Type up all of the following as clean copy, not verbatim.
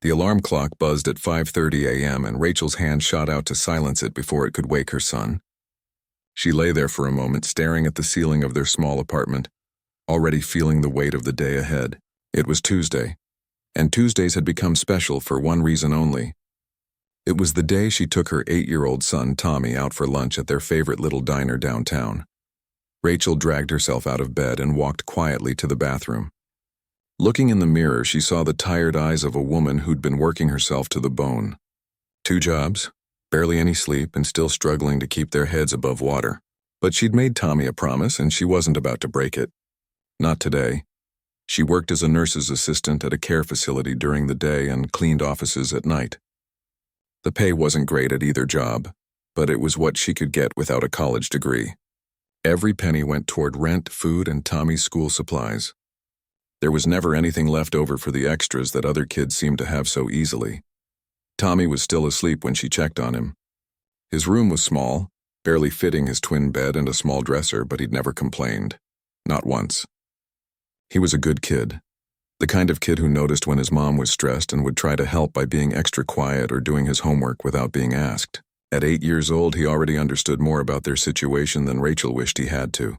The alarm clock buzzed at 5:30 a.m. and Rachel's hand shot out to silence it before it could wake her son. She lay there for a moment, staring at the ceiling of their small apartment, already feeling the weight of the day ahead. It was Tuesday, and Tuesdays had become special for one reason only. It was the day she took her 8-year-old son, Tommy, out for lunch at their favorite little diner downtown. Rachel dragged herself out of bed and walked quietly to the bathroom. Looking in the mirror, she saw the tired eyes of a woman who'd been working herself to the bone. 2 jobs, barely any sleep, and still struggling to keep their heads above water. But she'd made Tommy a promise, and she wasn't about to break it. Not today. She worked as a nurse's assistant at a care facility during the day and cleaned offices at night. The pay wasn't great at either job, but it was what she could get without a college degree. Every penny went toward rent, food, and Tommy's school supplies. There was never anything left over for the extras that other kids seemed to have so easily. Tommy was still asleep when she checked on him. His room was small, barely fitting his twin bed and a small dresser, but he'd never complained. Not once. He was a good kid. The kind of kid who noticed when his mom was stressed and would try to help by being extra quiet or doing his homework without being asked. At 8 years old, he already understood more about their situation than Rachel wished he had to.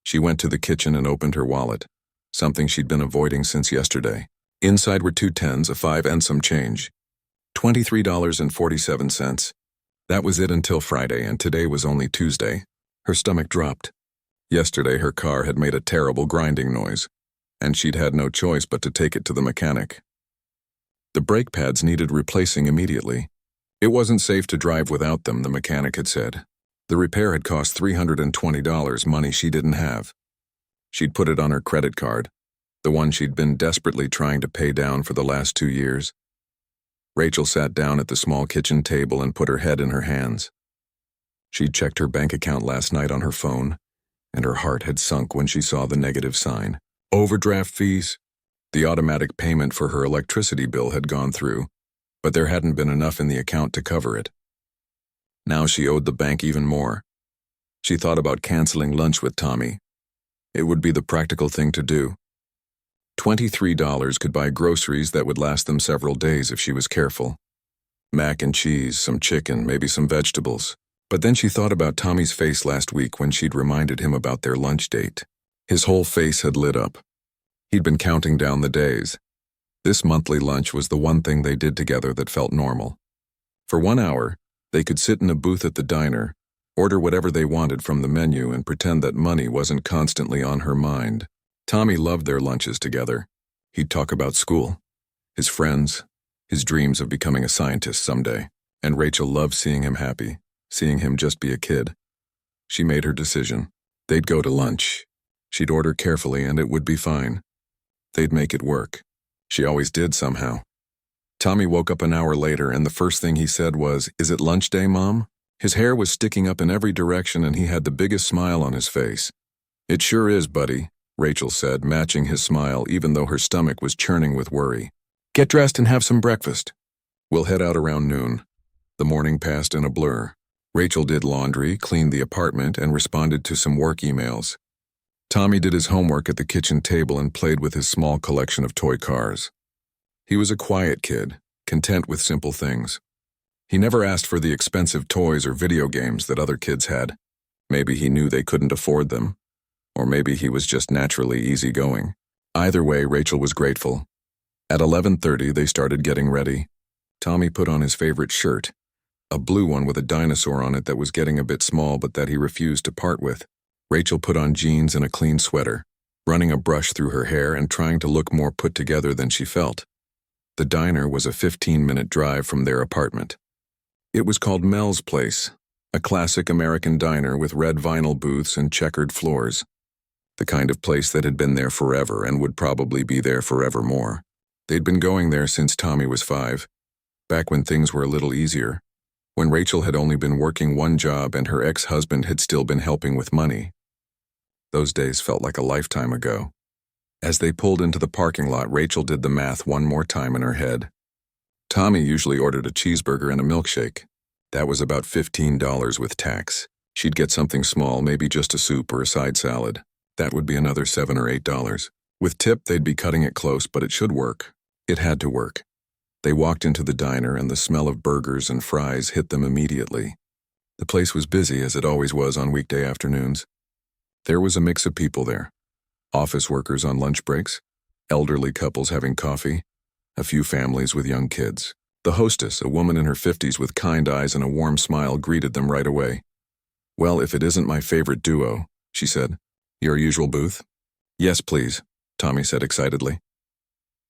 She went to the kitchen and opened her wallet, something she'd been avoiding since yesterday. Inside were 2 tens, a 5, and some change. $23.47. That was it until Friday, and today was only Tuesday. Her stomach dropped. Yesterday, her car had made a terrible grinding noise, and she'd had no choice but to take it to the mechanic. The brake pads needed replacing immediately. It wasn't safe to drive without them, the mechanic had said. The repair had cost $320, money she didn't have. She'd put it on her credit card, the one she'd been desperately trying to pay down for the last 2 years. Rachel sat down at the small kitchen table and put her head in her hands. She'd checked her bank account last night on her phone, and her heart had sunk when she saw the negative sign. Overdraft fees. The automatic payment for her electricity bill had gone through, but there hadn't been enough in the account to cover it. Now she owed the bank even more. She thought about canceling lunch with Tommy. It would be the practical thing to do. $23 could buy groceries that would last them several days if she was careful. Mac and cheese, some chicken, maybe some vegetables. But then she thought about Tommy's face last week when she'd reminded him about their lunch date. His whole face had lit up. He'd been counting down the days. This monthly lunch was the one thing they did together that felt normal. For 1 hour, they could sit in a booth at the diner, order whatever they wanted from the menu, and pretend that money wasn't constantly on her mind. Tommy loved their lunches together. He'd talk about school, his friends, his dreams of becoming a scientist someday, and Rachel loved seeing him happy, seeing him just be a kid. She made her decision. They'd go to lunch. She'd order carefully and it would be fine. They'd make it work. She always did somehow. Tommy woke up an hour later and the first thing he said was, "Is it lunch day, Mom?" His hair was sticking up in every direction and he had the biggest smile on his face. "It sure is, buddy," Rachel said, matching his smile even though her stomach was churning with worry. "Get dressed and have some breakfast. We'll head out around noon." The morning passed in a blur. Rachel did laundry, cleaned the apartment, and responded to some work emails. Tommy did his homework at the kitchen table and played with his small collection of toy cars. He was a quiet kid, content with simple things. He never asked for the expensive toys or video games that other kids had. Maybe he knew they couldn't afford them, or maybe he was just naturally easygoing. Either way, Rachel was grateful. At 11:30, they started getting ready. Tommy put on his favorite shirt, a blue one with a dinosaur on it that was getting a bit small but that he refused to part with. Rachel put on jeans and a clean sweater, running a brush through her hair and trying to look more put together than she felt. The diner was a 15-minute drive from their apartment. It was called Mel's Place, a classic American diner with red vinyl booths and checkered floors. The kind of place that had been there forever and would probably be there forevermore. They'd been going there since Tommy was 5, back when things were a little easier, when Rachel had only been working 1 job and her ex-husband had still been helping with money. Those days felt like a lifetime ago. As they pulled into the parking lot, Rachel did the math one more time in her head. Tommy usually ordered a cheeseburger and a milkshake. That was about $15 with tax. She'd get something small, maybe just a soup or a side salad. That would be another $7 or $8. With tip, they'd be cutting it close, but it should work. It had to work. They walked into the diner and the smell of burgers and fries hit them immediately. The place was busy as it always was on weekday afternoons. There was a mix of people there. Office workers on lunch breaks, elderly couples having coffee, a few families with young kids. The hostess, a woman in her 50s with kind eyes and a warm smile, greeted them right away. "Well, if it isn't my favorite duo," she said. "Your usual booth?" "Yes, please," Tommy said excitedly.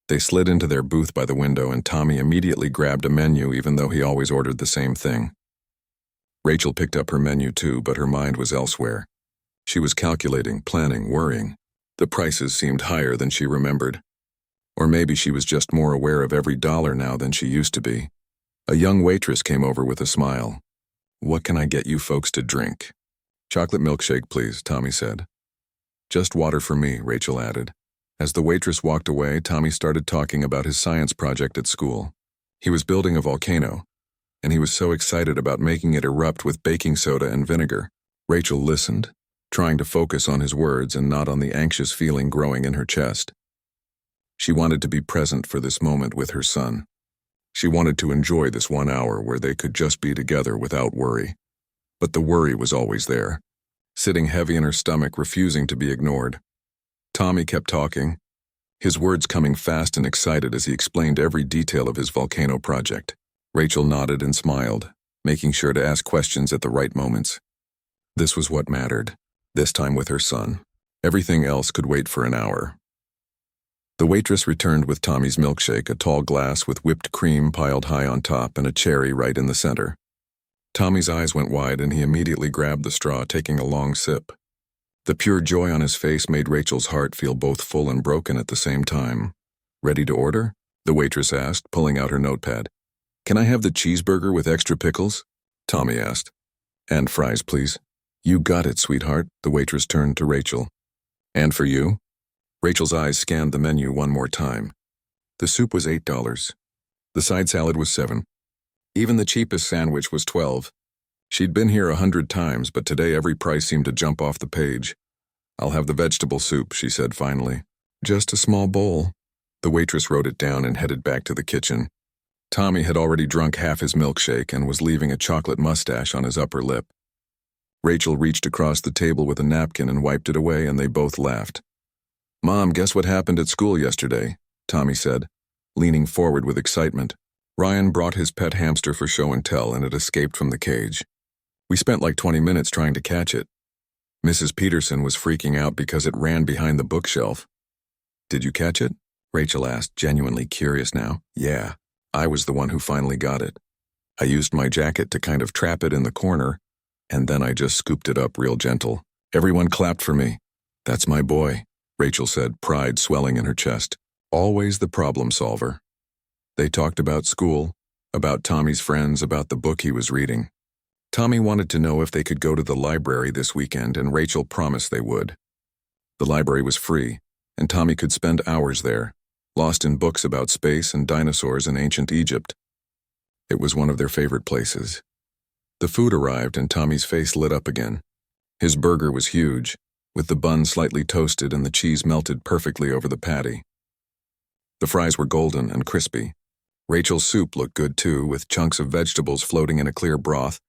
They slid into their booth by the window and Tommy immediately grabbed a menu even though he always ordered the same thing. Rachel picked up her menu too, but her mind was elsewhere. She was calculating, planning, worrying. The prices seemed higher than she remembered. Or maybe she was just more aware of every dollar now than she used to be. A young waitress came over with a smile. "What can I get you folks to drink?" "Chocolate milkshake, please," Tommy said. "Just water for me," Rachel added. As the waitress walked away, Tommy started talking about his science project at school. He was building a volcano, and he was so excited about making it erupt with baking soda and vinegar. Rachel listened, trying to focus on his words and not on the anxious feeling growing in her chest. She wanted to be present for this moment with her son. She wanted to enjoy this 1 hour where they could just be together without worry. But the worry was always there, sitting heavy in her stomach, refusing to be ignored. Tommy kept talking, his words coming fast and excited as he explained every detail of his volcano project. Rachel nodded and smiled, making sure to ask questions at the right moments. This was what mattered, this time with her son. Everything else could wait for an hour. The waitress returned with Tommy's milkshake, a tall glass with whipped cream piled high on top and a cherry right in the center. Tommy's eyes went wide and he immediately grabbed the straw, taking a long sip. The pure joy on his face made Rachel's heart feel both full and broken at the same time. "Ready to order?" the waitress asked, pulling out her notepad. "Can I have the cheeseburger with extra pickles?" Tommy asked. "And fries, please." "You got it, sweetheart," the waitress turned to Rachel. "And for you?" Rachel's eyes scanned the menu one more time. The soup was $8. The side salad was $7. Even the cheapest sandwich was $12. She'd been here 100 times, but today every price seemed to jump off the page. "I'll have the vegetable soup," she said finally. "Just a small bowl." The waitress wrote it down and headed back to the kitchen. Tommy had already drunk half his milkshake and was leaving a chocolate mustache on his upper lip. Rachel reached across the table with a napkin and wiped it away, and they both laughed. "Mom, guess what happened at school yesterday?" Tommy said, leaning forward with excitement. "Ryan brought his pet hamster for show and tell, and it escaped from the cage. We spent like 20 minutes trying to catch it. Mrs. Peterson was freaking out because it ran behind the bookshelf." "Did you catch it?" Rachel asked, genuinely curious now. "Yeah, I was the one who finally got it. I used my jacket to kind of trap it in the corner, and then I just scooped it up real gentle. Everyone clapped for me. That's my boy," Rachel said, pride swelling in her chest. Always the problem solver. They talked about school, about Tommy's friends, about the book he was reading. Tommy wanted to know if they could go to the library this weekend, and Rachel promised they would. The library was free, and Tommy could spend hours there, lost in books about space and dinosaurs in ancient Egypt. It was one of their favorite places. The food arrived and Tommy's face lit up again. His burger was huge, with the bun slightly toasted and the cheese melted perfectly over the patty. The fries were golden and crispy. Rachel's soup looked good too, with chunks of vegetables floating in a clear broth,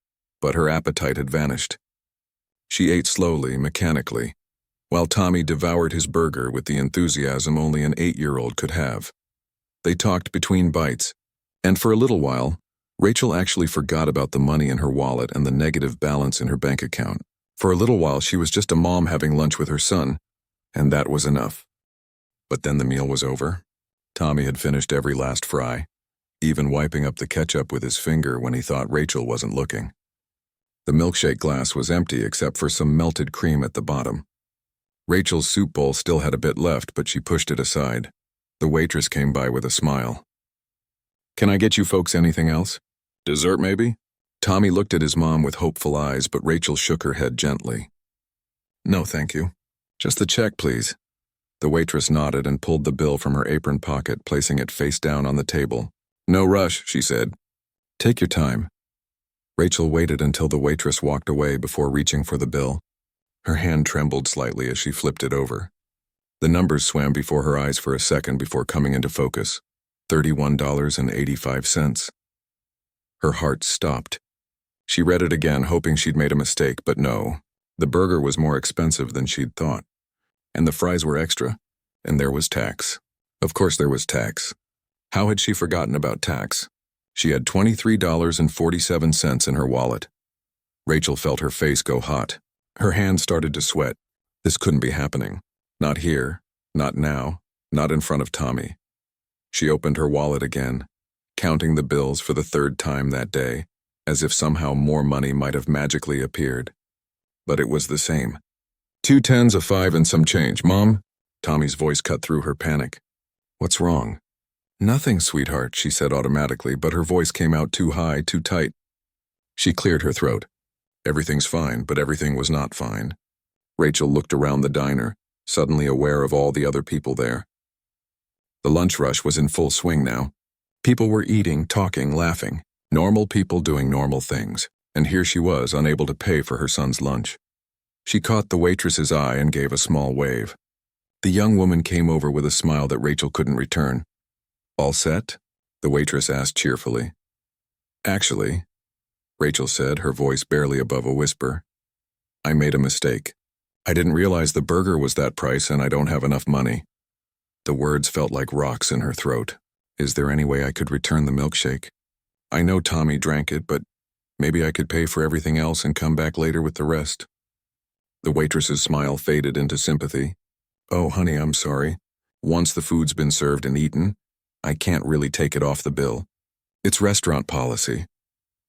but her appetite had vanished. She ate slowly, mechanically, while Tommy devoured his burger with the enthusiasm only an 8-year-old could have. They talked between bites, and for a little while, Rachel actually forgot about the money in her wallet and the negative balance in her bank account. For a little while, she was just a mom having lunch with her son, and that was enough. But then the meal was over. Tommy had finished every last fry, even wiping up the ketchup with his finger when he thought Rachel wasn't looking. The milkshake glass was empty except for some melted cream at the bottom. Rachel's soup bowl still had a bit left, but she pushed it aside. The waitress came by with a smile. "Can I get you folks anything else? Dessert, maybe?" Tommy looked at his mom with hopeful eyes, but Rachel shook her head gently. "No, thank you. Just the check, please." The waitress nodded and pulled the bill from her apron pocket, placing it face down on the table. "No rush," she said. "Take your time." Rachel waited until the waitress walked away before reaching for the bill. Her hand trembled slightly as she flipped it over. The numbers swam before her eyes for a second before coming into focus. $31.85. Her heart stopped. She read it again, hoping she'd made a mistake, but no. The burger was more expensive than she'd thought. And the fries were extra. And there was tax. Of course there was tax. How had she forgotten about tax? She had $23.47 in her wallet. Rachel felt her face go hot. Her hands started to sweat. This couldn't be happening. Not here, not now, not in front of Tommy. She opened her wallet again, counting the bills for the third time that day, as if somehow more money might have magically appeared. But it was the same. 2 tens, a 5, and some change. Mom? Tommy's voice cut through her panic. What's wrong? Nothing, sweetheart, she said automatically, but her voice came out too high, too tight. She cleared her throat. Everything's fine, but everything was not fine. Rachel looked around the diner, suddenly aware of all the other people there. The lunch rush was in full swing now. People were eating, talking, laughing. Normal people doing normal things. And here she was, unable to pay for her son's lunch. She caught the waitress's eye and gave a small wave. The young woman came over with a smile that Rachel couldn't return. All set? The waitress asked cheerfully. Actually, Rachel said, her voice barely above a whisper, I made a mistake. I didn't realize the burger was that price and I don't have enough money. The words felt like rocks in her throat. Is there any way I could return the milkshake? I know Tommy drank it, but maybe I could pay for everything else and come back later with the rest. The waitress's smile faded into sympathy. Oh, honey, I'm sorry. Once the food's been served and eaten, I can't really take it off the bill. It's restaurant policy.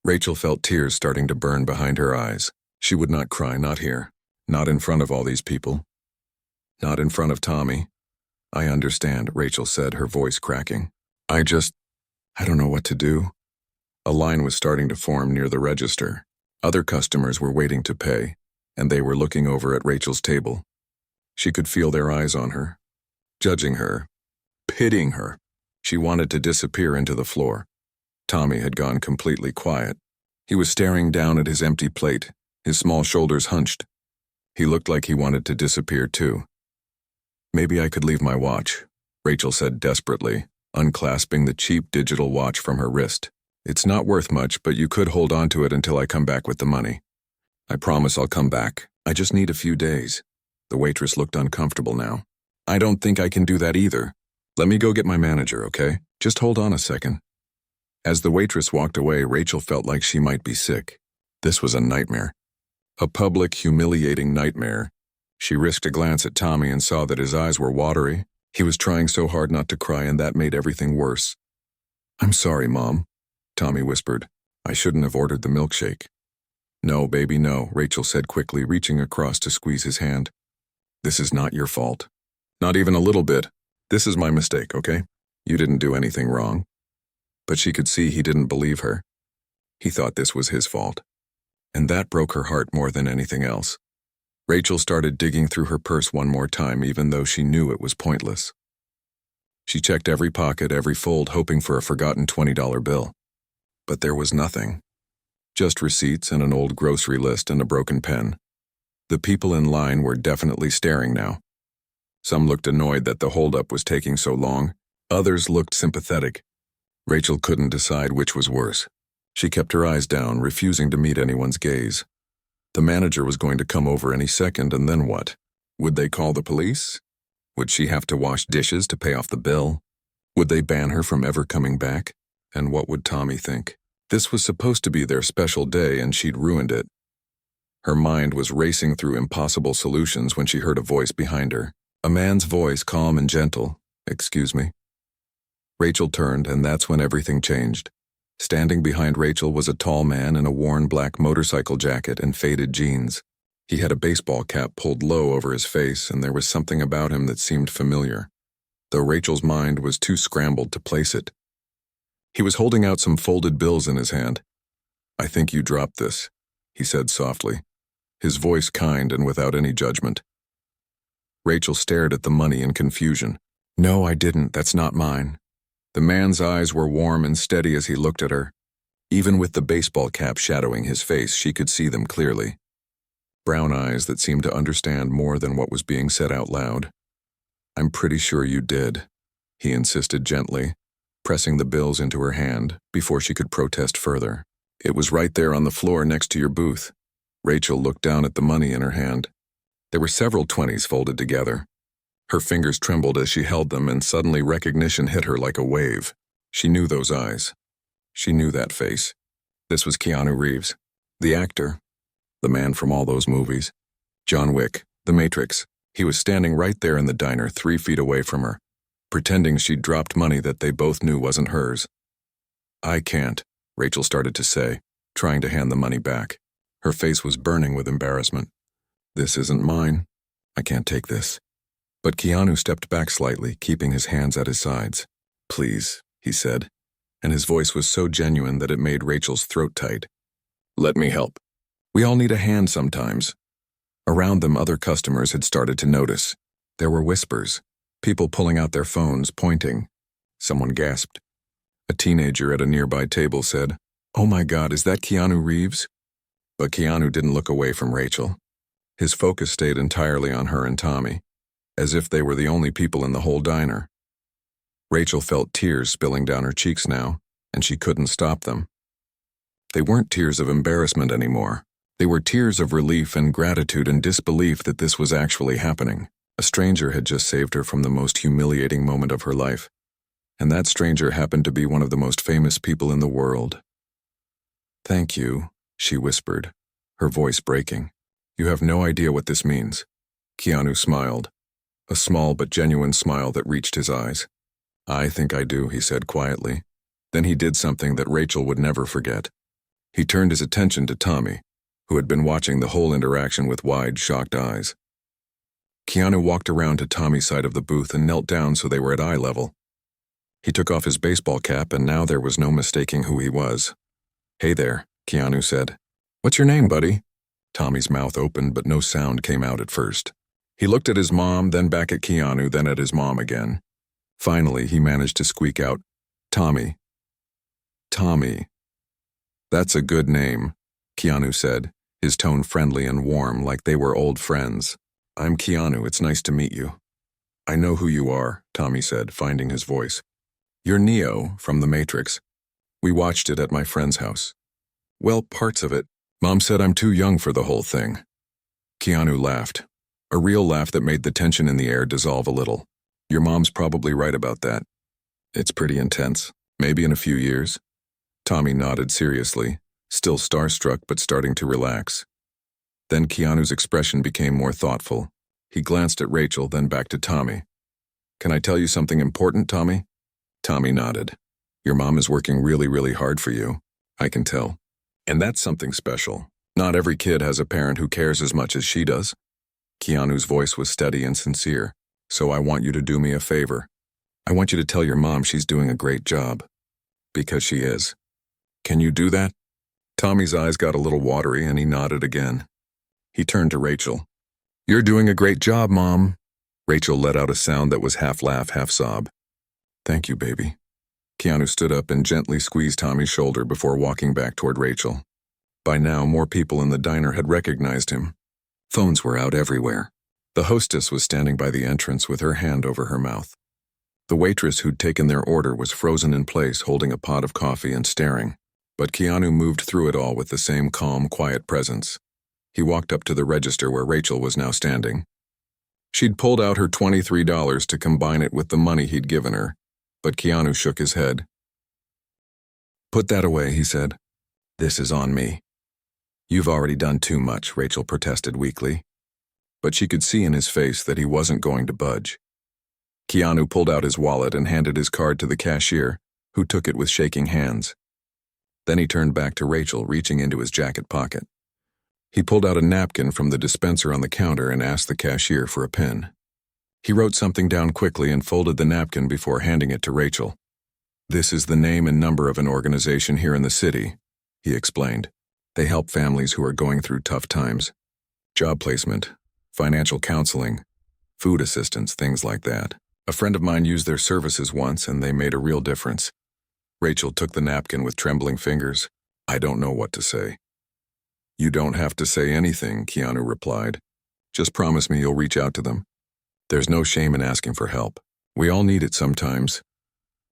Rachel felt tears starting to burn behind her eyes. She would not cry, not here. Not in front of all these people. Not in front of Tommy. I understand, Rachel said, her voice cracking. I don't know what to do. A line was starting to form near the register. Other customers were waiting to pay, and they were looking over at Rachel's table. She could feel their eyes on her, judging her, pitying her. She wanted to disappear into the floor. Tommy had gone completely quiet. He was staring down at his empty plate, his small shoulders hunched. He looked like he wanted to disappear too. Maybe I could leave my watch, Rachel said desperately, unclasping the cheap digital watch from her wrist. It's not worth much, but you could hold on to it until I come back with the money. I promise I'll come back. I just need a few days. The waitress looked uncomfortable now. I don't think I can do that either. Let me go get my manager, okay? Just hold on a second. As the waitress walked away, Rachel felt like she might be sick. This was a nightmare. A public, humiliating nightmare. She risked a glance at Tommy and saw that his eyes were watery. He was trying so hard not to cry, and that made everything worse. I'm sorry, Mom, Tommy whispered. I shouldn't have ordered the milkshake. No, baby, no, Rachel said quickly, reaching across to squeeze his hand. This is not your fault. Not even a little bit. This is my mistake, okay? You didn't do anything wrong. But she could see he didn't believe her. He thought this was his fault. And that broke her heart more than anything else. Rachel started digging through her purse one more time, even though she knew it was pointless. She checked every pocket, every fold, hoping for a forgotten $20 bill. But there was nothing. Just receipts and an old grocery list and a broken pen. The people in line were definitely staring now. Some looked annoyed that the holdup was taking so long. Others looked sympathetic. Rachel couldn't decide which was worse. She kept her eyes down, refusing to meet anyone's gaze. The manager was going to come over any second, and then what? Would they call the police? Would she have to wash dishes to pay off the bill? Would they ban her from ever coming back? And what would Tommy think? This was supposed to be their special day, and she'd ruined it. Her mind was racing through impossible solutions when she heard a voice behind her. A man's voice, calm and gentle. Excuse me. Rachel turned, and that's when everything changed. Standing behind Rachel was a tall man in a worn black motorcycle jacket and faded jeans. He had a baseball cap pulled low over his face, and there was something about him that seemed familiar, though Rachel's mind was too scrambled to place it. He was holding out some folded bills in his hand. I think you dropped this, he said softly, his voice kind and without any judgment. Rachel stared at the money in confusion. No, I didn't. That's not mine. The man's eyes were warm and steady as he looked at her. Even with the baseball cap shadowing his face, she could see them clearly. Brown eyes that seemed to understand more than what was being said out loud. I'm pretty sure you did, he insisted gently, pressing the bills into her hand before she could protest further. It was right there on the floor next to your booth. Rachel looked down at the money in her hand. There were several 20s folded together. Her fingers trembled as she held them, and suddenly recognition hit her like a wave. She knew those eyes. She knew that face. This was Keanu Reeves, the actor, the man from all those movies. John Wick, The Matrix. He was standing right there in the diner 3 feet away from her, pretending she'd dropped money that they both knew wasn't hers. "I can't," Rachel started to say, trying to hand the money back. Her face was burning with embarrassment. "This isn't mine. I can't take this." But Keanu stepped back slightly, keeping his hands at his sides. "Please," he said, and his voice was so genuine that it made Rachel's throat tight. "Let me help. We all need a hand sometimes." Around them, other customers had started to notice. There were whispers, people pulling out their phones, pointing. Someone gasped. A teenager at a nearby table said, "Oh my God, is that Keanu Reeves?" But Keanu didn't look away from Rachel. His focus stayed entirely on her and Tommy, as if they were the only people in the whole diner. Rachel felt tears spilling down her cheeks now, and she couldn't stop them. They weren't tears of embarrassment anymore. They were tears of relief and gratitude and disbelief that this was actually happening. A stranger had just saved her from the most humiliating moment of her life, and that stranger happened to be one of the most famous people in the world. "Thank you," she whispered, her voice breaking. "You have no idea what this means." Keanu smiled, a small but genuine smile that reached his eyes. "I think I do," he said quietly. Then he did something that Rachel would never forget. He turned his attention to Tommy, who had been watching the whole interaction with wide, shocked eyes. Keanu walked around to Tommy's side of the booth and knelt down so they were at eye level. He took off his baseball cap, and now there was no mistaking who he was. "Hey there," Keanu said. "What's your name, buddy?" Tommy's mouth opened, but no sound came out at first. He looked at his mom, then back at Keanu, then at his mom again. Finally, he managed to squeak out, "Tommy." "Tommy. That's a good name," Keanu said, his tone friendly and warm like they were old friends. "I'm Keanu, it's nice to meet you." "I know who you are," Tommy said, finding his voice. "You're Neo from The Matrix. We watched it at my friend's house." "Well, parts of it. Mom said I'm too young for the whole thing." Keanu laughed, a real laugh that made the tension in the air dissolve a little. "Your mom's probably right about that. It's pretty intense. Maybe in a few years." Tommy nodded seriously, still starstruck but starting to relax. Then Keanu's expression became more thoughtful. He glanced at Rachel, then back to Tommy. "Can I tell you something important, Tommy?" Tommy nodded. "Your mom is working really, really hard for you. I can tell. And that's something special. Not every kid has a parent who cares as much as she does." Keanu's voice was steady and sincere. "So I want you to do me a favor. I want you to tell your mom she's doing a great job. Because she is. Can you do that?" Tommy's eyes got a little watery, and he nodded again. He turned to Rachel. "You're doing a great job, Mom." Rachel let out a sound that was half laugh, half sob. "Thank you, baby." Keanu stood up and gently squeezed Tommy's shoulder before walking back toward Rachel. By now, more people in the diner had recognized him. Phones were out everywhere. The hostess was standing by the entrance with her hand over her mouth. The waitress who'd taken their order was frozen in place, holding a pot of coffee and staring. But Keanu moved through it all with the same calm, quiet presence. He walked up to the register where Rachel was now standing. She'd pulled out her $23 to combine it with the money he'd given her, but Keanu shook his head. "Put that away," he said. "This is on me." "You've already done too much," Rachel protested weakly. But she could see in his face that he wasn't going to budge. Keanu pulled out his wallet and handed his card to the cashier, who took it with shaking hands. Then he turned back to Rachel, reaching into his jacket pocket. He pulled out a napkin from the dispenser on the counter and asked the cashier for a pen. He wrote something down quickly and folded the napkin before handing it to Rachel. "This is the name and number of an organization here in the city," he explained. "They help families who are going through tough times. Job placement, financial counseling, food assistance, things like that. A friend of mine used their services once and they made a real difference." Rachel took the napkin with trembling fingers. "I don't know what to say." "You don't have to say anything," Keanu replied. "Just promise me you'll reach out to them. There's no shame in asking for help. We all need it sometimes."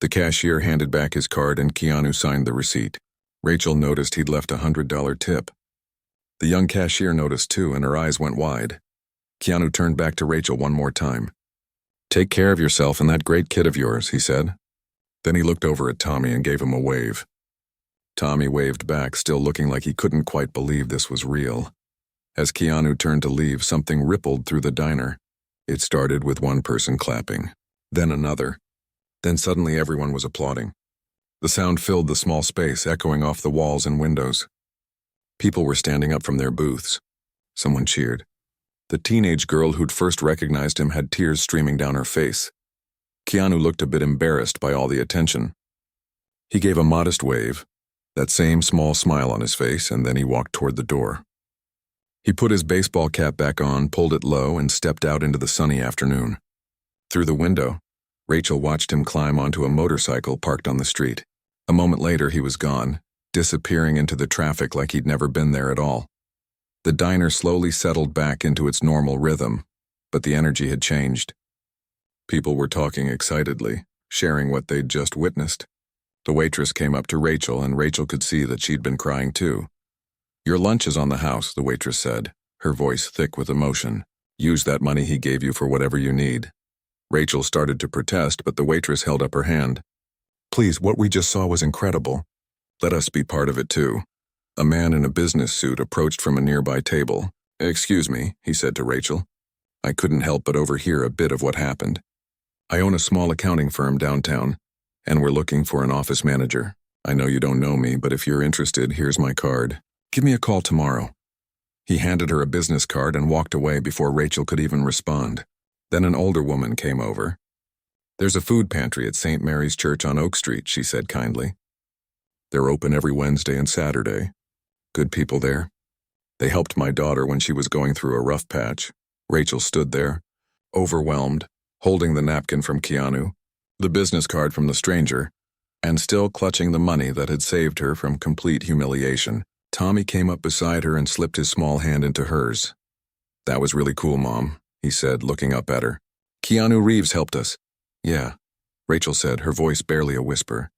The cashier handed back his card and Keanu signed the receipt. Rachel noticed he'd left a $100 tip. The young cashier noticed too, and her eyes went wide. Keanu turned back to Rachel one more time. "Take care of yourself and that great kid of yours," he said. Then he looked over at Tommy and gave him a wave. Tommy waved back, still looking like he couldn't quite believe this was real. As Keanu turned to leave, something rippled through the diner. It started with one person clapping, then another. Then suddenly everyone was applauding. The sound filled the small space, echoing off the walls and windows. People were standing up from their booths. Someone cheered. The teenage girl who'd first recognized him had tears streaming down her face. Keanu looked a bit embarrassed by all the attention. He gave a modest wave, that same small smile on his face, and then he walked toward the door. He put his baseball cap back on, pulled it low, and stepped out into the sunny afternoon. Through the window, Rachel watched him climb onto a motorcycle parked on the street. A moment later, he was gone, disappearing into the traffic like he'd never been there at all. The diner slowly settled back into its normal rhythm, but the energy had changed. People were talking excitedly, sharing what they'd just witnessed. The waitress came up to Rachel, and Rachel could see that she'd been crying too. "Your lunch is on the house," the waitress said, her voice thick with emotion. "Use that money he gave you for whatever you need." Rachel started to protest, but the waitress held up her hand. "Please, what we just saw was incredible. Let us be part of it too." A man in a business suit approached from a nearby table. "Excuse me," he said to Rachel. "I couldn't help but overhear a bit of what happened. I own a small accounting firm downtown, and we're looking for an office manager. I know you don't know me, but if you're interested, here's my card. Give me a call tomorrow." He handed her a business card and walked away before Rachel could even respond. Then an older woman came over. "There's a food pantry at St. Mary's Church on Oak Street," she said kindly. "They're open every Wednesday and Saturday. Good people there. They helped my daughter when she was going through a rough patch." Rachel stood there, overwhelmed, holding the napkin from Keanu, the business card from the stranger, and still clutching the money that had saved her from complete humiliation. Tommy came up beside her and slipped his small hand into hers. "That was really cool, Mom," he said, looking up at her. "Keanu Reeves helped us." "Yeah," Rachel said, her voice barely a whisper.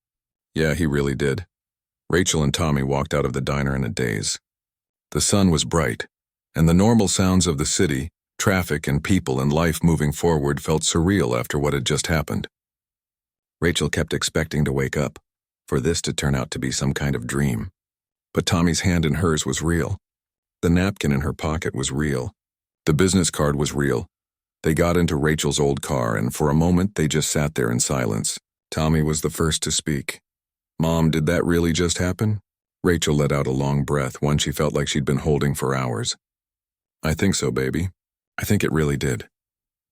"Yeah, he really did." Rachel and Tommy walked out of the diner in a daze. The sun was bright, and the normal sounds of the city, traffic and people and life moving forward felt surreal after what had just happened. Rachel kept expecting to wake up, for this to turn out to be some kind of dream. But Tommy's hand in hers was real. The napkin in her pocket was real. The business card was real. They got into Rachel's old car, and for a moment they just sat there in silence. Tommy was the first to speak. "Mom, did that really just happen?" Rachel let out a long breath, one she felt like she'd been holding for hours. "I think so, baby. I think it really did."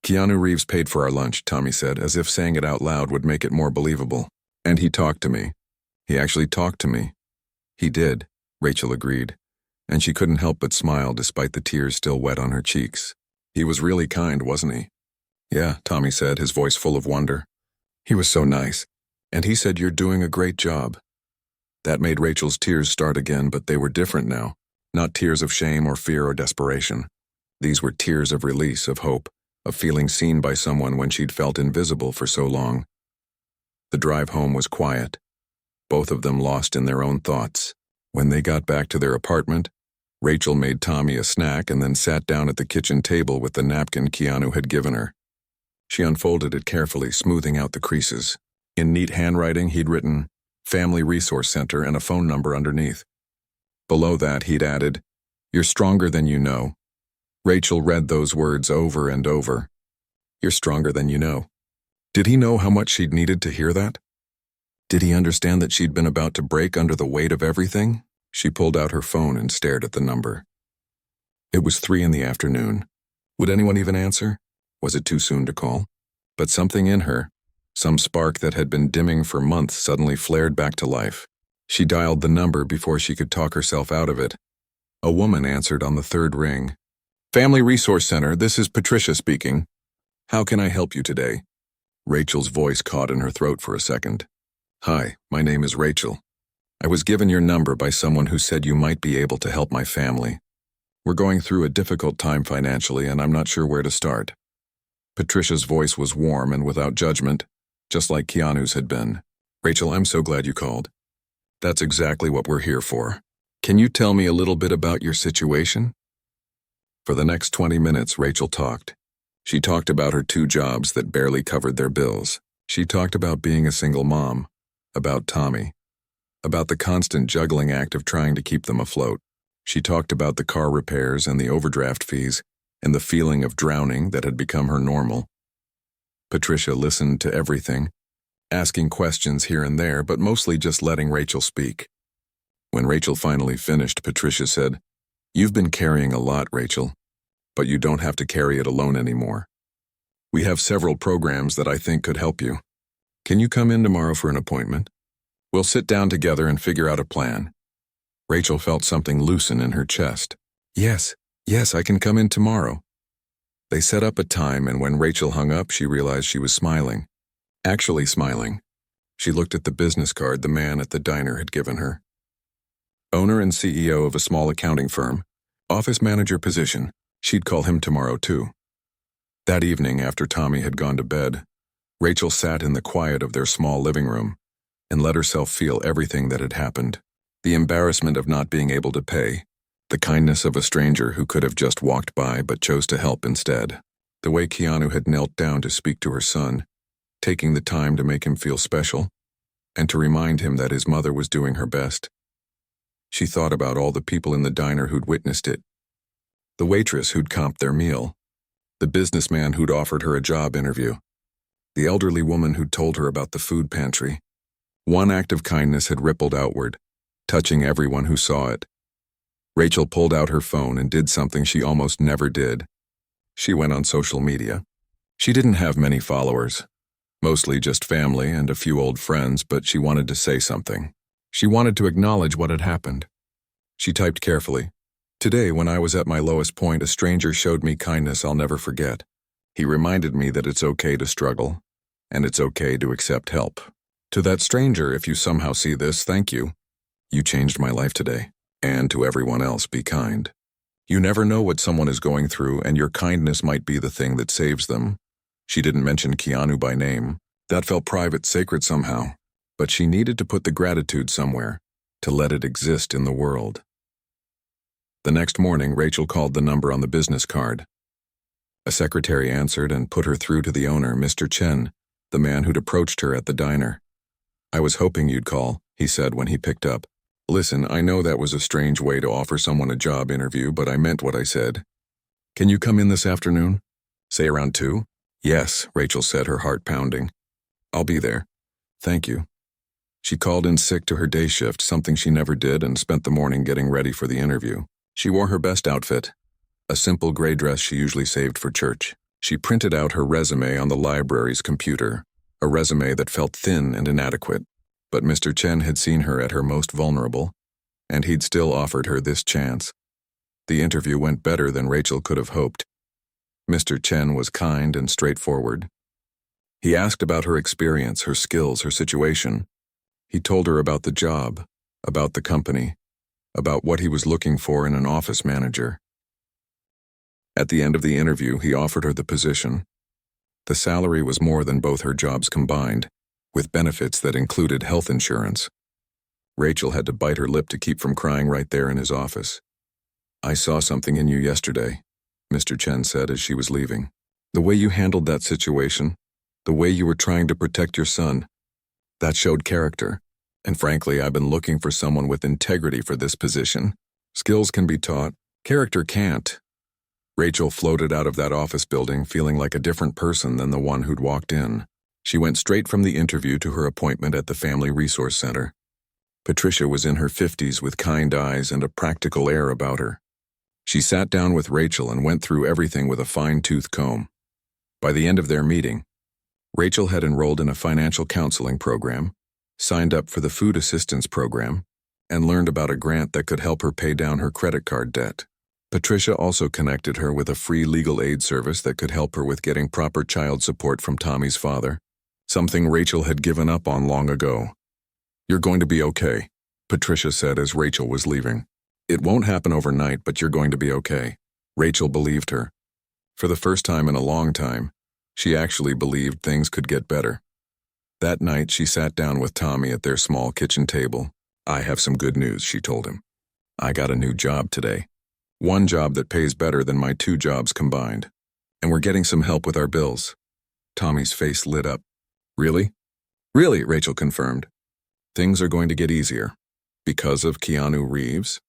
"Keanu Reeves paid for our lunch," Tommy said, as if saying it out loud would make it more believable. "And he talked to me. He actually talked to me." "He did," Rachel agreed, and she couldn't help but smile despite the tears still wet on her cheeks. "He was really kind, wasn't he?" "Yeah," Tommy said, his voice full of wonder. "He was so nice. And he said you're doing a great job." That made Rachel's tears start again, but they were different now. Not tears of shame or fear or desperation. These were tears of release, of hope, of feeling seen by someone when she'd felt invisible for so long. The drive home was quiet, both of them lost in their own thoughts. When they got back to their apartment, Rachel made Tommy a snack and then sat down at the kitchen table with the napkin Keanu had given her. She unfolded it carefully, smoothing out the creases. In neat handwriting, he'd written, "Family Resource Center," and a phone number underneath. Below that, he'd added, "You're stronger than you know." Rachel read those words over and over. "You're stronger than you know." Did he know how much she'd needed to hear that? Did he understand that she'd been about to break under the weight of everything? She pulled out her phone and stared at the number. It was 3 in the afternoon. Would anyone even answer? Was it too soon to call? But something in her, some spark that had been dimming for months, suddenly flared back to life. She dialed the number before she could talk herself out of it. A woman answered on the 3rd ring. "Family Resource Center, this is Patricia speaking. How can I help you today?" Rachel's voice caught in her throat for a second. "Hi, my name is Rachel. I was given your number by someone who said you might be able to help my family. We're going through a difficult time financially, and I'm not sure where to start." Patricia's voice was warm and without judgment. just like Keanu's had been. "Rachel, I'm so glad you called. That's exactly what we're here for. Can you tell me a little bit about your situation?" For the next 20 minutes, Rachel talked. She talked about her 2 jobs that barely covered their bills. She talked about being a single mom, about Tommy, about the constant juggling act of trying to keep them afloat. She talked about the car repairs and the overdraft fees and the feeling of drowning that had become her normal. Patricia listened to everything, asking questions here and there, but mostly just letting Rachel speak. When Rachel finally finished, Patricia said, "You've been carrying a lot, Rachel, but you don't have to carry it alone anymore. We have several programs that I think could help you. Can you come in tomorrow for an appointment? We'll sit down together and figure out a plan." Rachel felt something loosen in her chest. Yes, I can come in tomorrow." They set up a time, and when Rachel hung up, she realized she was smiling. Actually smiling. She looked at the business card the man at the diner had given her. Owner and CEO of a small accounting firm, office manager position. She'd call him tomorrow too. That evening, after Tommy had gone to bed, Rachel sat in the quiet of their small living room and let herself feel everything that had happened. The embarrassment of not being able to pay, the kindness of a stranger who could have just walked by but chose to help instead, the way Keanu had knelt down to speak to her son, taking the time to make him feel special, and to remind him that his mother was doing her best. She thought about all the people in the diner who'd witnessed it, the waitress who'd comped their meal, the businessman who'd offered her a job interview, the elderly woman who'd told her about the food pantry. One act of kindness had rippled outward, touching everyone who saw it. Rachel pulled out her phone and did something she almost never did. She went on social media. She didn't have many followers, mostly just family and a few old friends, but she wanted to say something. She wanted to acknowledge what had happened. She typed carefully, "Today, when I was at my lowest point, a stranger showed me kindness I'll never forget. He reminded me that it's okay to struggle, and it's okay to accept help. To that stranger, if you somehow see this, thank you. You changed my life today. And to everyone else, be kind. You never know what someone is going through, and your kindness might be the thing that saves them." She didn't mention Keanu by name. That felt private, sacred somehow. But she needed to put the gratitude somewhere, to let it exist in the world. The next morning, Rachel called the number on the business card. A secretary answered and put her through to the owner, Mr. Chen, the man who'd approached her at the diner. "I was hoping you'd call," he said when he picked up. "Listen, I know that was a strange way to offer someone a job interview, but I meant what I said. Can you come in this afternoon? Say around 2? "Yes," Rachel said, her heart pounding. "I'll be there. Thank you." She called in sick to her day shift, something she never did, and spent the morning getting ready for the interview. She wore her best outfit, a simple gray dress she usually saved for church. She printed out her resume on the library's computer, a resume that felt thin and inadequate. But Mr. Chen had seen her at her most vulnerable, and he'd still offered her this chance. The interview went better than Rachel could have hoped. Mr. Chen was kind and straightforward. He asked about her experience, her skills, her situation. He told her about the job, about the company, about what he was looking for in an office manager. At the end of the interview, he offered her the position. The salary was more than both her jobs combined, with benefits that included health insurance. Rachel had to bite her lip to keep from crying right there in his office. "I saw something in you yesterday," Mr. Chen said as she was leaving. "The way you handled that situation, the way you were trying to protect your son, that showed character. And frankly, I've been looking for someone with integrity for this position. Skills can be taught, character can't." Rachel floated out of that office building feeling like a different person than the one who'd walked in. She went straight from the interview to her appointment at the Family Resource Center. Patricia was in her 50s with kind eyes and a practical air about her. She sat down with Rachel and went through everything with a fine-tooth comb. By the end of their meeting, Rachel had enrolled in a financial counseling program, signed up for the food assistance program, and learned about a grant that could help her pay down her credit card debt. Patricia also connected her with a free legal aid service that could help her with getting proper child support from Tommy's father, something Rachel had given up on long ago. "You're going to be okay," Patricia said as Rachel was leaving. "It won't happen overnight, but you're going to be okay." Rachel believed her. For the first time in a long time, she actually believed things could get better. That night, she sat down with Tommy at their small kitchen table. "I have some good news," she told him. "I got a new job today. One job that pays better than my 2 jobs combined. And we're getting some help with our bills." Tommy's face lit up. "Really?" "Really," Rachel confirmed. "Things are going to get easier." "Because of Keanu Reeves?"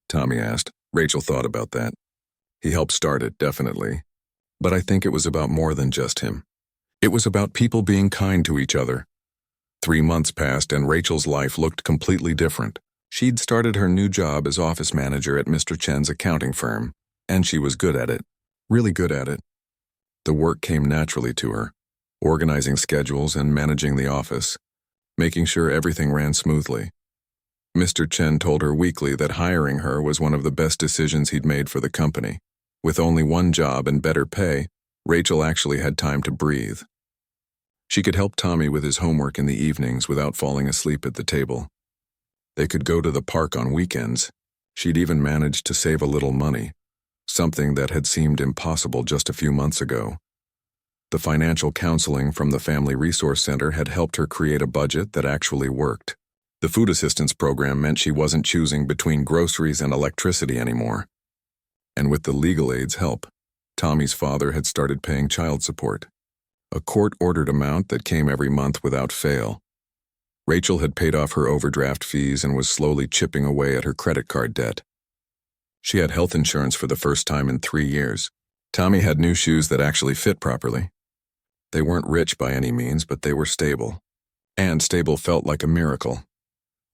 Tommy asked. Rachel thought about that. He helped start it, definitely. But I think it was about more than just him. It was about people being kind to each other. 3 months passed and Rachel's life looked completely different. She'd started her new job as office manager at Mr. Chen's accounting firm, and she was good at it. Really good at it. The work came naturally to her, organizing schedules and managing the office, making sure everything ran smoothly. Mr. Chen told her weekly that hiring her was one of the best decisions he'd made for the company. With only one job and better pay, Rachel actually had time to breathe. She could help Tommy with his homework in the evenings without falling asleep at the table. They could go to the park on weekends. She'd even managed to save a little money, something that had seemed impossible just a few months ago. The financial counseling from the Family Resource Center had helped her create a budget that actually worked. The food assistance program meant she wasn't choosing between groceries and electricity anymore. And with the legal aid's help, Tommy's father had started paying child support, a court-ordered amount that came every month without fail. Rachel had paid off her overdraft fees and was slowly chipping away at her credit card debt. She had health insurance for the first time in 3 years. Tommy had new shoes that actually fit properly. They weren't rich by any means, but they were stable. And stable felt like a miracle.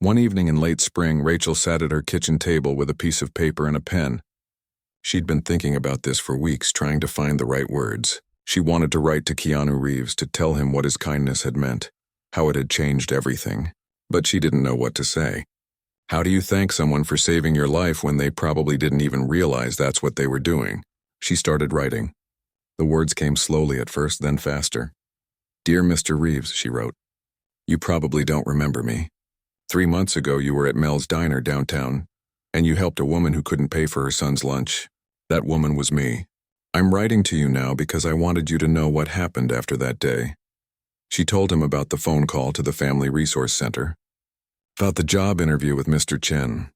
One evening in late spring, Rachel sat at her kitchen table with a piece of paper and a pen. She'd been thinking about this for weeks, trying to find the right words. She wanted to write to Keanu Reeves to tell him what his kindness had meant, how it had changed everything. But she didn't know what to say. How do you thank someone for saving your life when they probably didn't even realize that's what they were doing? She started writing. The words came slowly at first, then faster. "Dear Mr. Reeves," she wrote, "you probably don't remember me. 3 months ago you were at Mel's Diner downtown, and you helped a woman who couldn't pay for her son's lunch. That woman was me. I'm writing to you now because I wanted you to know what happened after that day." She told him about the phone call to the Family Resource Center, about the job interview with Mr. Chen,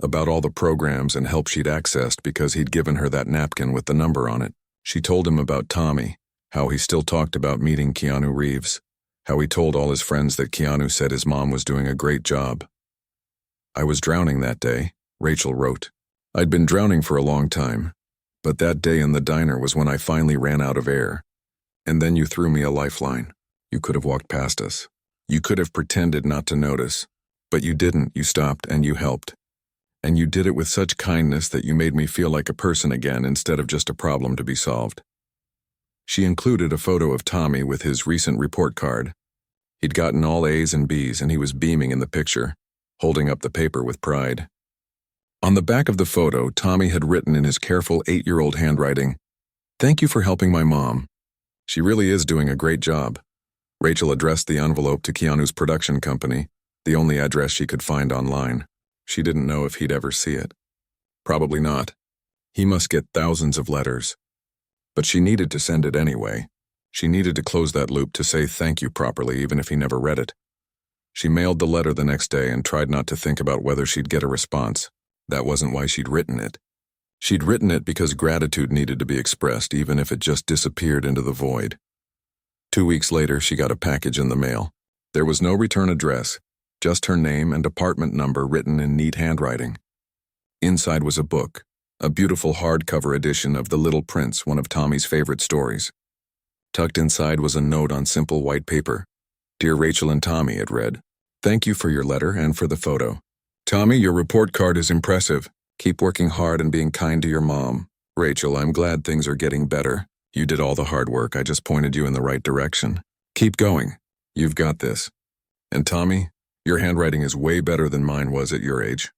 about all the programs and help she'd accessed because he'd given her that napkin with the number on it. She told him about Tommy, how he still talked about meeting Keanu Reeves, how he told all his friends that Keanu said his mom was doing a great job. "I was drowning that day," Rachel wrote. "I'd been drowning for a long time, but that day in the diner was when I finally ran out of air. And then you threw me a lifeline. You could have walked past us. You could have pretended not to notice. But you didn't. You stopped and you helped. And you did it with such kindness that you made me feel like a person again instead of just a problem to be solved." She included a photo of Tommy with his recent report card. He'd gotten all A's and B's and he was beaming in the picture, holding up the paper with pride. On the back of the photo, Tommy had written in his careful 8-year-old handwriting, "Thank you for helping my mom. She really is doing a great job." Rachel addressed the envelope to Keanu's production company, the only address she could find online. She didn't know if he'd ever see it. Probably not. He must get thousands of letters. But she needed to send it anyway. She needed to close that loop to say thank you properly, even if he never read it. She mailed the letter the next day and tried not to think about whether she'd get a response. That wasn't why she'd written it. She'd written it because gratitude needed to be expressed, even if it just disappeared into the void. 2 weeks later, she got a package in the mail. There was no return address, just her name and apartment number written in neat handwriting. Inside was a book, a beautiful hardcover edition of The Little Prince, one of Tommy's favorite stories. Tucked inside was a note on simple white paper. "Dear Rachel and Tommy," it read, "thank you for your letter and for the photo. Tommy, your report card is impressive. Keep working hard and being kind to your mom. Rachel, I'm glad things are getting better. You did all the hard work. I just pointed you in the right direction. Keep going. You've got this. And Tommy, your handwriting is way better than mine was at your age."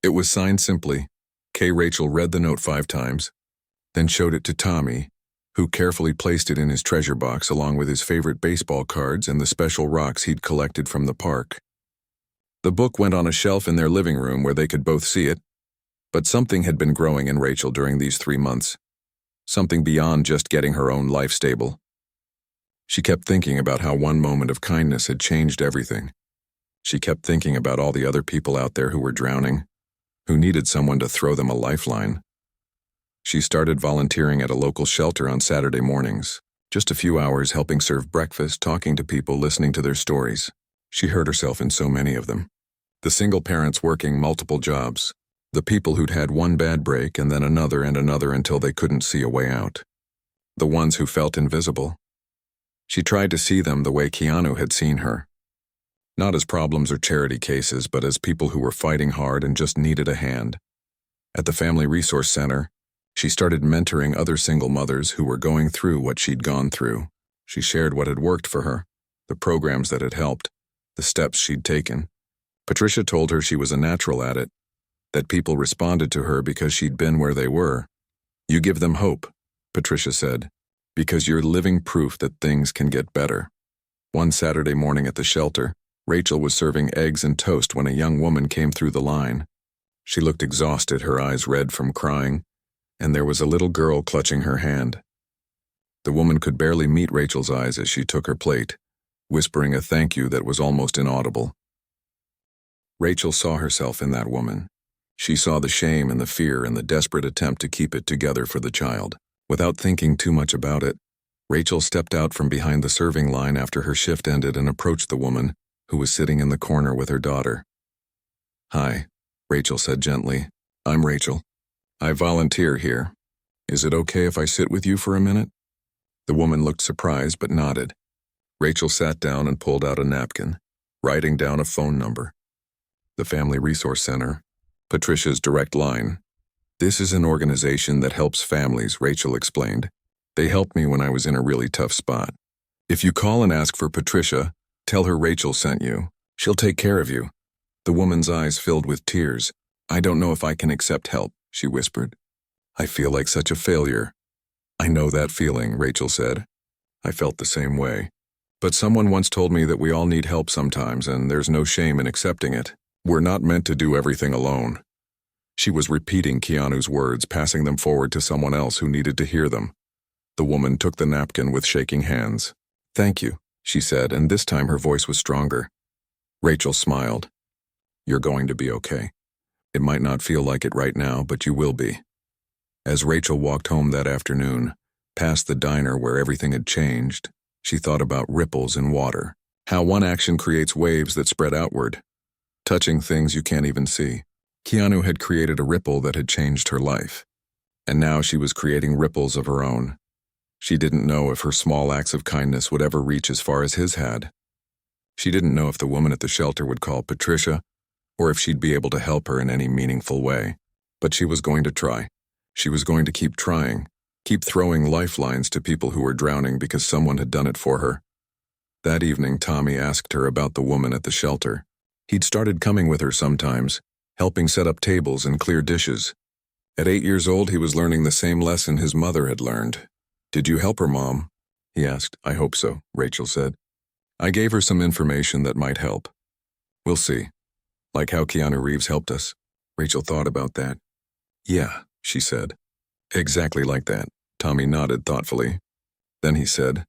It was signed simply. K. Rachel read the note 5 times, then showed it to Tommy, who carefully placed it in his treasure box along with his favorite baseball cards and the special rocks he'd collected from the park. The book went on a shelf in their living room where they could both see it, but something had been growing in Rachel during these 3 months. Something beyond just getting her own life stable. She kept thinking about how one moment of kindness had changed everything. She kept thinking about all the other people out there who were drowning, who needed someone to throw them a lifeline. She started volunteering at a local shelter on Saturday mornings, just a few hours helping serve breakfast, talking to people, listening to their stories. She heard herself in so many of them. The single parents working multiple jobs, the people who'd had one bad break and then another and another until they couldn't see a way out. The ones who felt invisible. She tried to see them the way Keanu had seen her. Not as problems or charity cases, but as people who were fighting hard and just needed a hand. At the Family Resource Center, she started mentoring other single mothers who were going through what she'd gone through. She shared what had worked for her, the programs that had helped, the steps she'd taken. Patricia told her she was a natural at it, that people responded to her because she'd been where they were. "You give them hope," Patricia said, "because you're living proof that things can get better." One Saturday morning at the shelter, Rachel was serving eggs and toast when a young woman came through the line. She looked exhausted, her eyes red from crying, and there was a little girl clutching her hand. The woman could barely meet Rachel's eyes as she took her plate, whispering a thank you that was almost inaudible. Rachel saw herself in that woman. She saw the shame and the fear and the desperate attempt to keep it together for the child. Without thinking too much about it, Rachel stepped out from behind the serving line after her shift ended and approached the woman, who was sitting in the corner with her daughter. "Hi," Rachel said gently. "I'm Rachel. I volunteer here. Is it okay if I sit with you for a minute?" The woman looked surprised but nodded. Rachel sat down and pulled out a napkin, writing down a phone number. The Family Resource Center, Patricia's direct line. "This is an organization that helps families," Rachel explained. "They helped me when I was in a really tough spot. If you call and ask for Patricia, tell her Rachel sent you. She'll take care of you." The woman's eyes filled with tears. "I don't know if I can accept help," she whispered. "I feel like such a failure." "I know that feeling," Rachel said. "I felt the same way. But someone once told me that we all need help sometimes, and there's no shame in accepting it. We're not meant to do everything alone." She was repeating Keanu's words, passing them forward to someone else who needed to hear them. The woman took the napkin with shaking hands. "Thank you," she said, and this time her voice was stronger. Rachel smiled. "You're going to be okay. It might not feel like it right now, but you will be." As Rachel walked home that afternoon, past the diner where everything had changed, she thought about ripples in water, how one action creates waves that spread outward, touching things you can't even see. Keanu had created a ripple that had changed her life, and now she was creating ripples of her own. She didn't know if her small acts of kindness would ever reach as far as his had. She didn't know if the woman at the shelter would call Patricia, or if she'd be able to help her in any meaningful way. But she was going to try. She was going to keep trying, keep throwing lifelines to people who were drowning because someone had done it for her. That evening, Tommy asked her about the woman at the shelter. He'd started coming with her sometimes, helping set up tables and clear dishes. At 8 years old, he was learning the same lesson his mother had learned. "Did you help her, Mom?" he asked. "I hope so," Rachel said. "I gave her some information that might help. We'll see. Like how Keanu Reeves helped us." Rachel thought about that. "Yeah," she said. "Exactly like that." Tommy nodded thoughtfully. Then he said,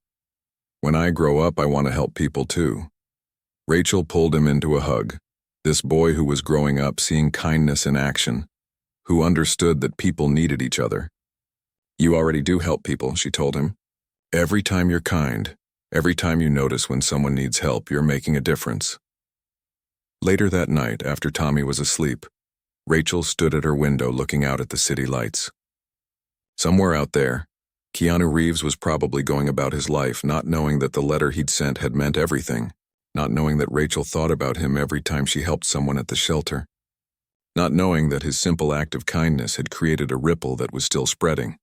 "When I grow up, I want to help people too." Rachel pulled him into a hug. This boy who was growing up seeing kindness in action, who understood that people needed each other. "You already do help people," she told him. "Every time you're kind, every time you notice when someone needs help, you're making a difference." Later that night, after Tommy was asleep, Rachel stood at her window looking out at the city lights. Somewhere out there, Keanu Reeves was probably going about his life not knowing that the letter he'd sent had meant everything, not knowing that Rachel thought about him every time she helped someone at the shelter, not knowing that his simple act of kindness had created a ripple that was still spreading.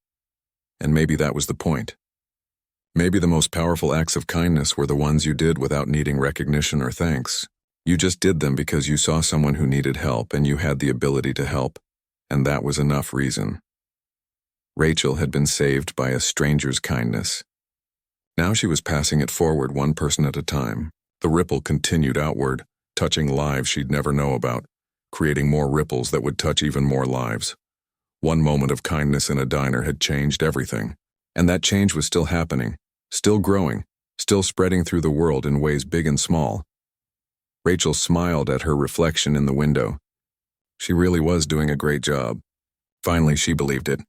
And maybe that was the point. Maybe the most powerful acts of kindness were the ones you did without needing recognition or thanks. You just did them because you saw someone who needed help and you had the ability to help, and that was enough reason. Rachel had been saved by a stranger's kindness. Now she was passing it forward one person at a time. The ripple continued outward, touching lives she'd never know about, creating more ripples that would touch even more lives. One moment of kindness in a diner had changed everything, and that change was still happening, still growing, still spreading through the world in ways big and small. Rachel smiled at her reflection in the window. She really was doing a great job. Finally, she believed it.